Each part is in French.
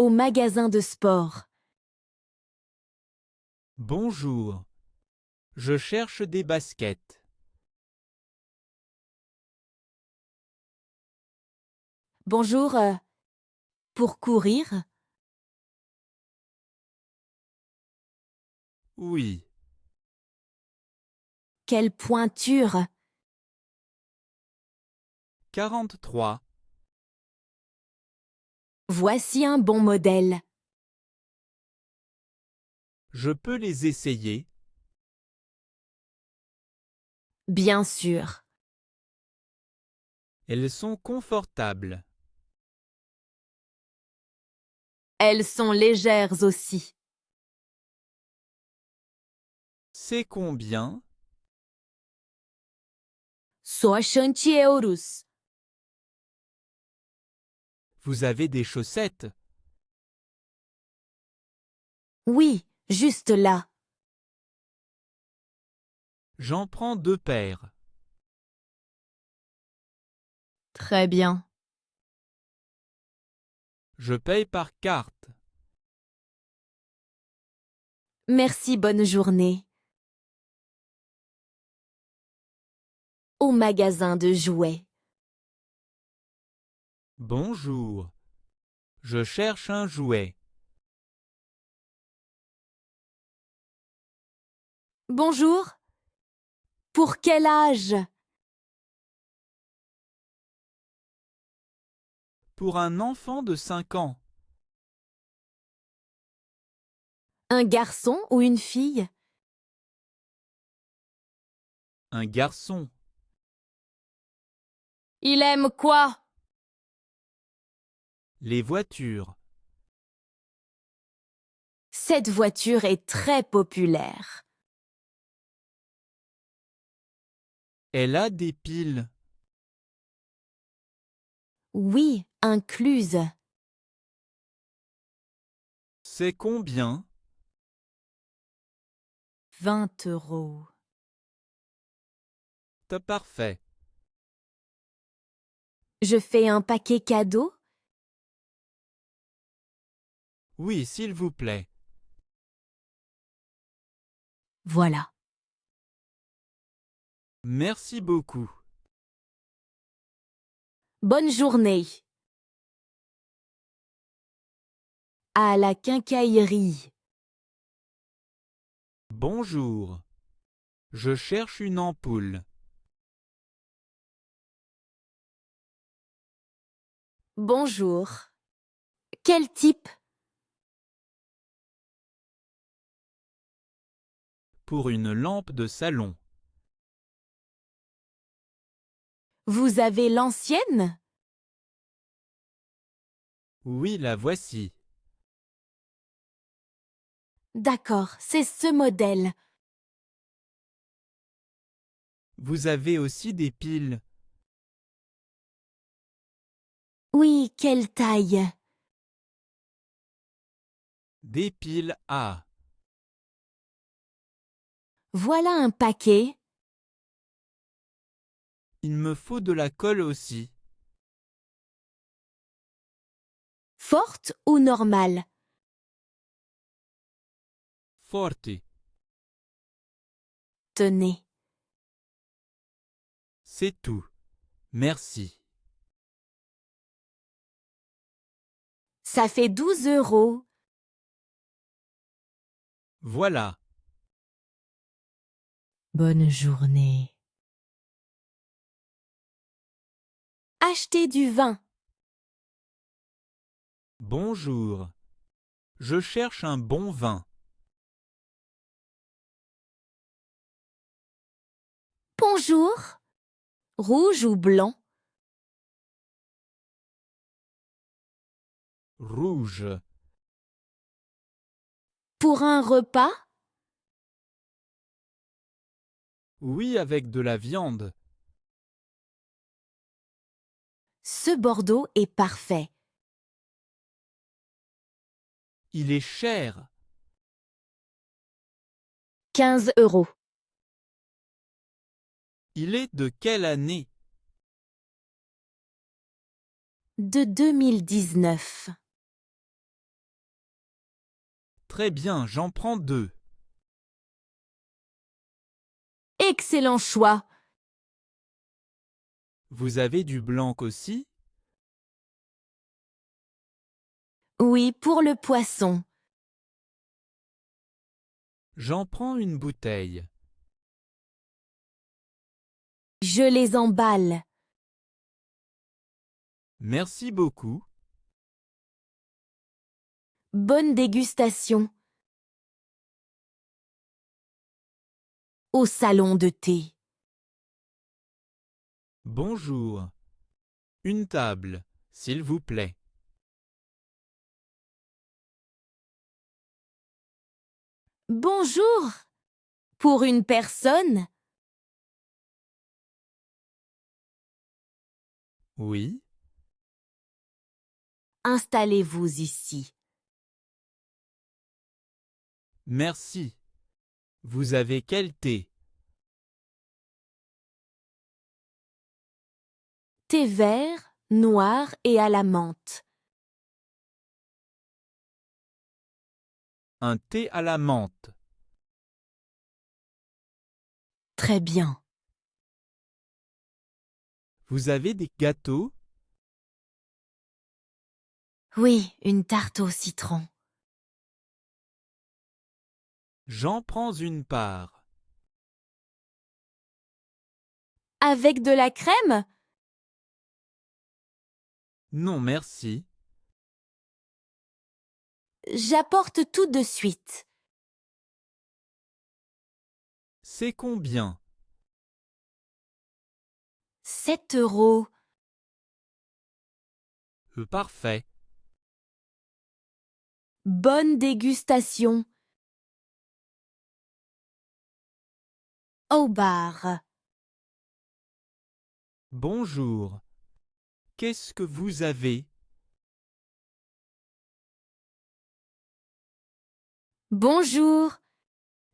Au magasin de sport. Bonjour. Je cherche des baskets. Bonjour, pour courir? Oui. Quelle pointure! 43. Voici un bon modèle. Je peux les essayer? Bien sûr. Elles sont confortables. Elles sont légères aussi. C'est combien? 60 euros. Vous avez des chaussettes? Oui, juste là. J'en prends 2 paires. Très bien. Je paye par carte. Merci, bonne journée. Au magasin de jouets. Bonjour. Je cherche un jouet. Bonjour. Pour quel âge? Pour un enfant de 5 ans. Un garçon ou une fille? Un garçon. Il aime quoi? Les voitures. Cette voiture est très populaire. Elle a des piles. Oui, incluse. C'est combien? 20 euros. C'est parfait. Je fais un paquet cadeau? Oui, s'il vous plaît. Voilà. Merci beaucoup. Bonne journée. À la quincaillerie. Bonjour. Je cherche une ampoule. Bonjour. Quel type? Pour une lampe de salon. Vous avez l'ancienne? Oui, la voici. D'accord, c'est ce modèle. Vous avez aussi des piles. Oui, quelle taille? Des piles A. Voilà un paquet. Il me faut de la colle aussi. Forte ou normale? Forte. Tenez. C'est tout. Merci. Ça fait 12 euros. Voilà. Bonne journée. Achetez du vin. Bonjour. Je cherche un bon vin. Bonjour. Rouge ou blanc? Rouge. Pour un repas? Oui, avec de la viande. Ce Bordeaux est parfait. Il est cher. 15 euros. Il est de quelle année? De 2019. Très bien, j'en prends 2. Excellent choix. Vous avez du blanc aussi? Oui, pour le poisson. J'en prends une bouteille. Je les emballe. Merci beaucoup. Bonne dégustation. Au salon de thé. Bonjour. Une table, s'il vous plaît. Bonjour. Pour une personne? Oui, Installez-vous ici. merci. Vous avez quel thé? Thé vert, noir et à la menthe. Un thé à la menthe. Très bien. Vous avez des gâteaux? Oui, une tarte au citron. J'en prends une part. Avec de la crème? Non, merci. J'apporte tout de suite. C'est combien? 7 €. Parfait. Bonne dégustation. Au bar. Bonjour. Qu'est-ce que vous avez? Bonjour.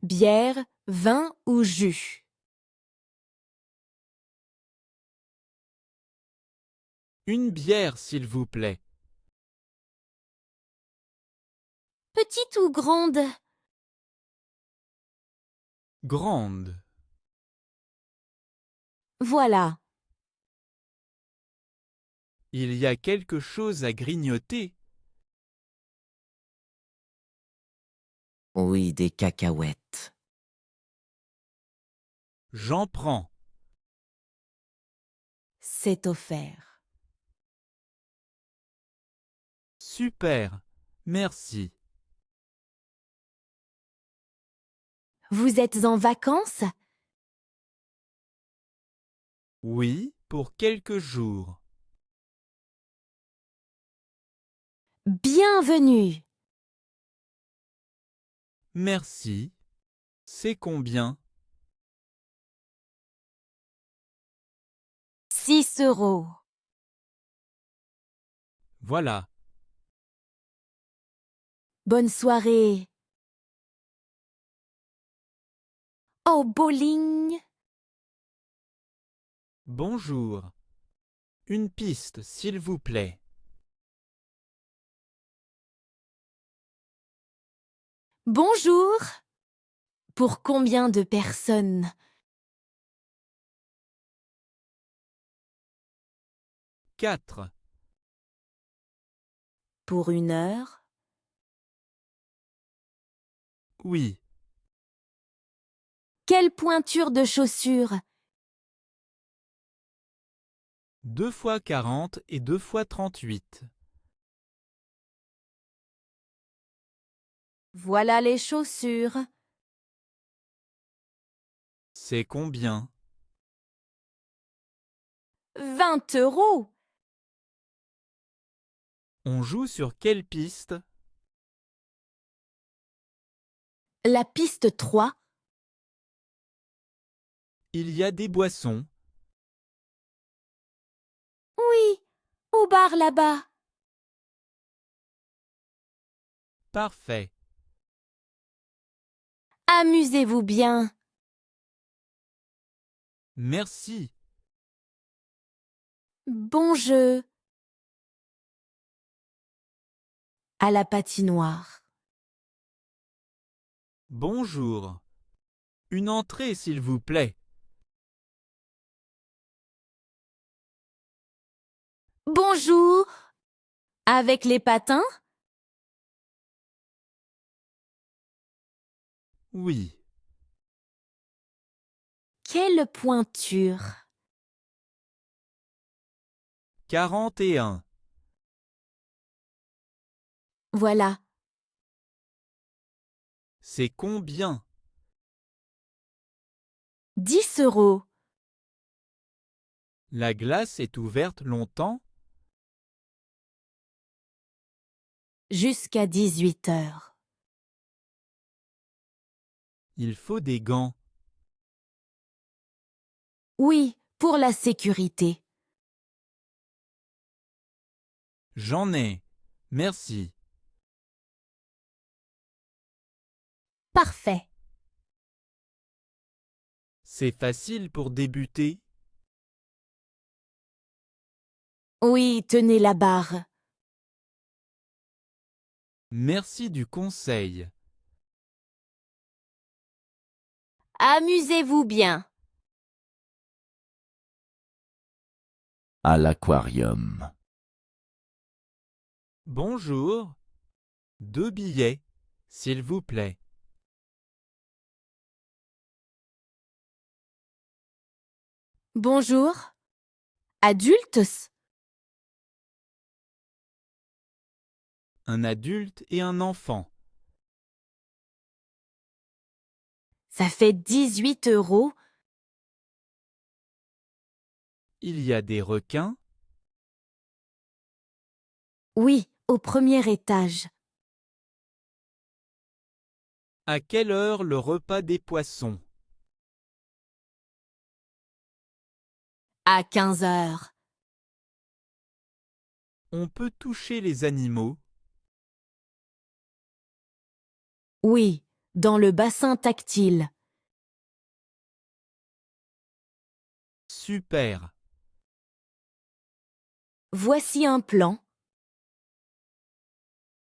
Bière, vin ou jus? Une bière, s'il vous plaît. Petite ou grande? Grande. Voilà. Il y a quelque chose à grignoter. Oui, des cacahuètes. J'en prends. C'est offert. Super. Merci. Vous êtes en vacances? Oui, pour quelques jours. Bienvenue. Merci. C'est combien? 6 €. Voilà. Bonne soirée. Au bowling. Bonjour. Une piste, s'il vous plaît. Bonjour. Pour combien de personnes? 4. Pour 1 heure? Oui. Quelle pointure de chaussures? 2 fois 40 et 2 fois 38. Voilà les chaussures. C'est combien? 20 €. On joue sur quelle piste? La piste 3. Il y a des boissons. Oui, au bar là-bas. Parfait. Amusez-vous bien. Merci. Bon jeu. À la patinoire. Bonjour. Une entrée, s'il vous plaît. Bonjour. Avec les patins? Oui. Quelle pointure! 41. Voilà. C'est combien? 10 €. La glace est ouverte longtemps? Jusqu'à 18 h. Il faut des gants. Oui, pour la sécurité. J'en ai. Merci. Parfait. C'est facile pour débuter? Oui, tenez la barre. Merci du conseil. Amusez-vous bien. À l'aquarium. Bonjour. 2 billets, s'il vous plaît. Bonjour. Adultes? Un adulte et un enfant. Ça fait 18 €. Il y a des requins? Oui, au premier étage. À quelle heure le repas des poissons? À 15 h. On peut toucher les animaux? Oui, dans le bassin tactile. Super. Voici un plan.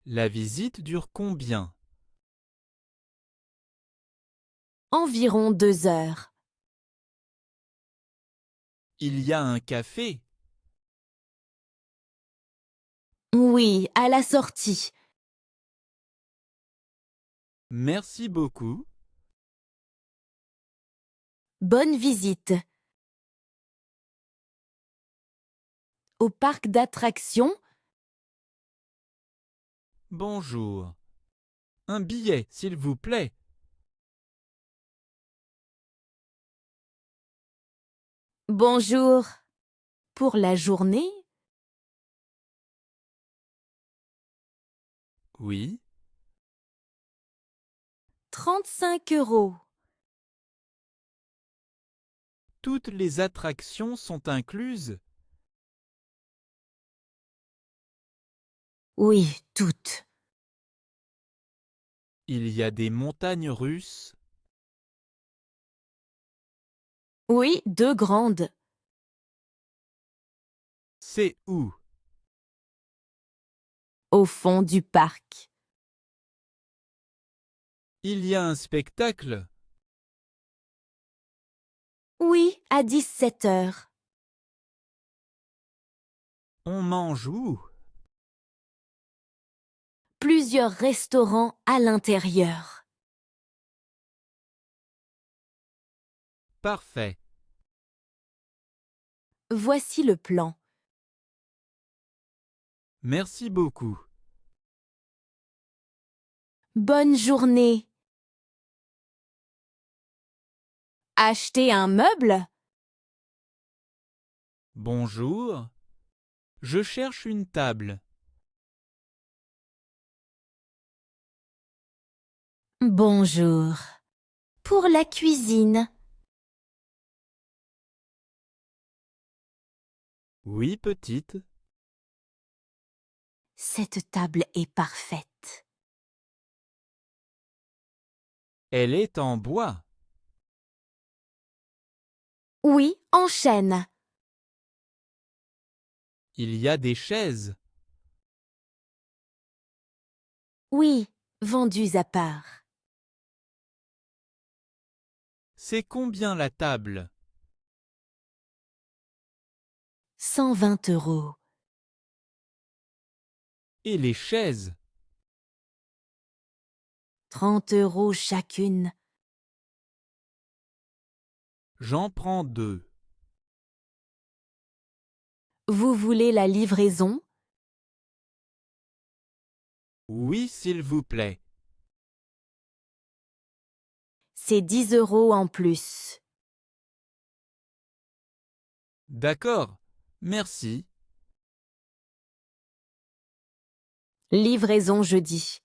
La visite dure combien? Environ 2 heures. Il y a un café? Oui, à la sortie. Merci beaucoup. Bonne visite. Au parc d'attractions? Bonjour. Un billet, s'il vous plaît. Bonjour. Pour la journée? Oui. 35 €. Toutes les attractions sont incluses? Oui, toutes. Il y a des montagnes russes? Oui, 2 grandes. C'est où? Au fond du parc. Il y a un spectacle? Oui, à 17 h. On mange où? Plusieurs restaurants à l'intérieur. Parfait. Voici le plan. Merci beaucoup. Bonne journée. Acheter un meuble? Bonjour. Je cherche une table. Bonjour. Pour la cuisine? Oui, petite. Cette table est parfaite. Elle est en bois. Oui, en chêne. Il y a des chaises. Oui, vendues à part. C'est combien la table? 120 €. Et les chaises? 30 € chacune. J'en prends 2. Vous voulez la livraison? Oui, s'il vous plaît. C'est 10 € en plus. D'accord, merci. Livraison jeudi.